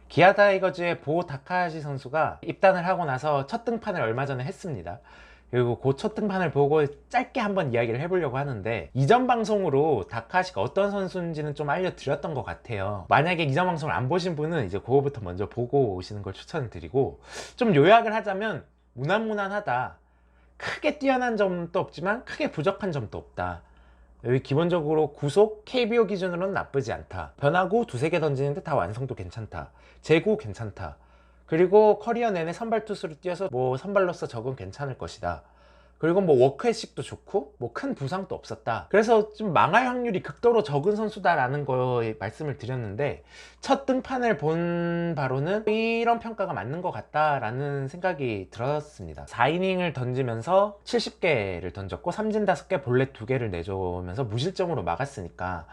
기아 타이거즈의 보 다카시 선수가 입단을 하고 나서 첫 등판을 얼마 전에 했습니다. 그리고 그 첫 등판을 보고 짧게 한번 이야기를 해보려고 하는데, 이전 방송으로 다카시가 어떤 선수인지는 좀 알려드렸던 것 같아요. 만약에 이전 방송을 안 보신 분은 이제 그거부터 먼저 보고 오시는 걸 추천드리고, 좀 요약을 하자면 무난무난하다, 크게 뛰어난 점도 없지만 크게 부족한 점도 없다. 여기 기본적으로 구속, KBO 기준으로는 나쁘지 않다. 변화구 두세 개 던지는데 다 완성도 괜찮다. 제구 괜찮다. 그리고 커리어 내내 선발 투수로 뛰어서 뭐 선발로서 적응 괜찮을 것이다. 그리고 뭐 워크의식도 좋고 뭐 큰 부상도 없었다. 그래서 좀 망할 확률이 극도로 적은 선수다라는 거에 말씀을 드렸는데, 첫 등판을 본 바로는 이런 평가가 맞는 것 같다라는 생각이 들었습니다. 4이닝을 던지면서 70개를 던졌고 삼진 5개, 볼넷 2개를 내주면서 무실점으로 막았으니까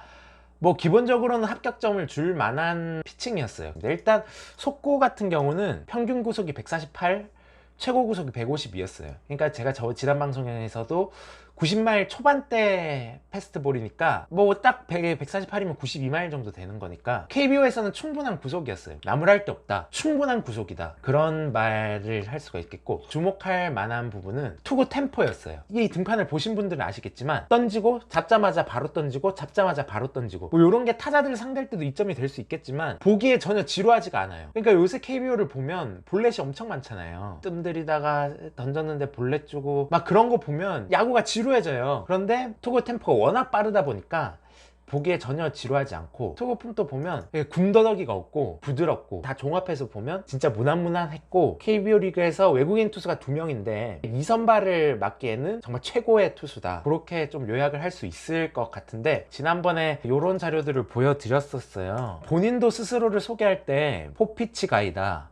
뭐 기본적으로는 합격점을 줄 만한 피칭이었어요. 근데 일단 속구 같은 경우는 평균 구속이 148, 최고 구속이 152였어요. 그러니까 제가 지난 방송에서도 90마일 초반대 패스트볼이니까 뭐 딱 148이면 92마일 정도 되는 거니까 KBO에서는 충분한 구속이었어요. 나무랄 데 없다, 충분한 구속이다, 그런 말을 할 수가 있겠고, 주목할 만한 부분은 투구 템포였어요. 이 등판을 보신 분들은 아시겠지만 던지고 잡자마자 바로 던지고 잡자마자 바로 던지고, 뭐 이런 게 타자들 상대할 때도 이점이 될 수 있겠지만 보기에 전혀 지루하지가 않아요. 그러니까 요새 KBO를 보면 볼넷이 엄청 많잖아요. 뜸들이다가 던졌는데 볼넷 주고 막 그런 거 보면 야구가 지루해져요. 그런데 투구 템포가 워낙 빠르다 보니까 보기에 전혀 지루하지 않고, 투구품도 보면 군더더기가 없고 부드럽고, 다 종합해서 보면 진짜 무난무난했고, KBO 리그에서 외국인 투수가 2명인데 2선발을 맡기에는 정말 최고의 투수다, 그렇게 좀 요약을 할 수 있을 것 같은데, 지난번에 이런 자료들을 보여드렸었어요. 본인도 스스로를 소개할 때 포피치 가이다,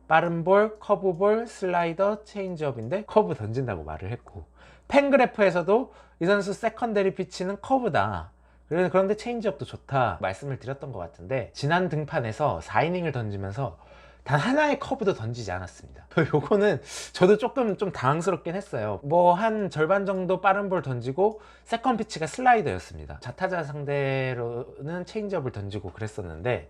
빠른 볼, 커브볼, 슬라이더, 체인지업인데 커브 던진다고 말을 했고, 팬그래프에서도 이 선수 세컨더리 피치는 커브다, 그런데 체인지업도 좋다 말씀을 드렸던 것 같은데, 지난 등판에서 4이닝을 던지면서 단 하나의 커브도 던지지 않았습니다. 요거는 저도 조금 좀 당황스럽긴 했어요. 뭐 한 절반 정도 빠른 볼 던지고 세컨 피치가 슬라이더였습니다. 좌타자 상대로는 체인지업을 던지고 그랬었는데,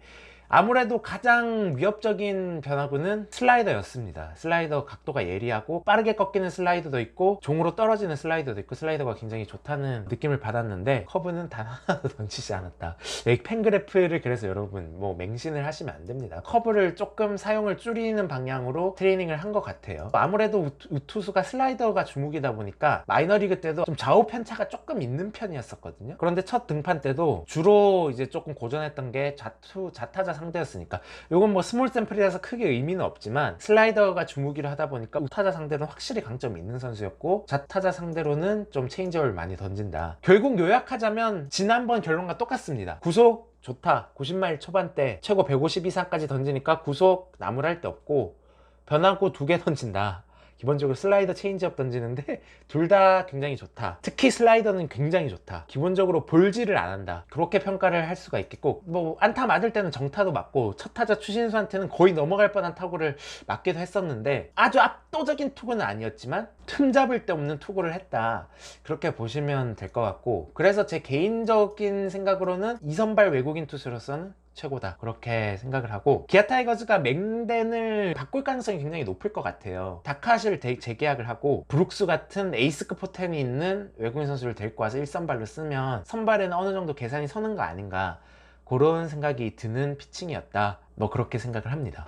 아무래도 가장 위협적인 변화구는 슬라이더였습니다. 슬라이더 각도가 예리하고 빠르게 꺾이는 슬라이더도 있고 종으로 떨어지는 슬라이더도 있고, 슬라이더가 굉장히 좋다는 느낌을 받았는데 커브는 단 하나도 던지지 않았다. 여기 팬그래프를 그래서 여러분 뭐 맹신을 하시면 안 됩니다. 커브를 조금 사용을 줄이는 방향으로 트레이닝을 한 것 같아요. 아무래도 우투수가 슬라이더가 주목이다 보니까 마이너리그 때도 좀 좌우 편차가 조금 있는 편이었었거든요. 그런데 첫 등판 때도 주로 이제 조금 고전했던 게 좌타자 상대였으니까, 요건 뭐 스몰 샘플이라서 크게 의미는 없지만 슬라이더가 주무기를 하다 보니까 우타자 상대로는 확실히 강점이 있는 선수였고, 좌타자 상대로는 좀 체인지업을 많이 던진다. 결국 요약하자면 지난번 결론과 똑같습니다. 구속 좋다, 90마일 초반대 최고 150 이상까지 던지니까 구속 나무랄 데 없고, 변화구 2개 던진다. 기본적으로 슬라이더, 체인지업 던지는데 둘 다 굉장히 좋다. 특히 슬라이더는 굉장히 좋다. 기본적으로 볼질을 안 한다, 그렇게 평가를 할 수가 있겠고, 뭐 안타 맞을 때는 정타도 맞고 첫 타자 추신수한테는 거의 넘어갈 뻔한 타구를 맞기도 했었는데, 아주 압도적인 투구는 아니었지만 틈 잡을 데 없는 투구를 했다, 그렇게 보시면 될 것 같고, 그래서 제 개인적인 생각으로는 2선발 외국인 투수로서는 최고다, 그렇게 생각을 하고, 기아 타이거즈가 맹댄을 바꿀 가능성이 굉장히 높을 것 같아요. 다카시를 재계약을 하고 브룩스 같은 에이스급 포텐이 있는 외국인 선수를 데리고 와서 1선발로 쓰면 선발에는 어느 정도 계산이 서는 거 아닌가, 그런 생각이 드는 피칭이었다, 뭐 그렇게 생각을 합니다.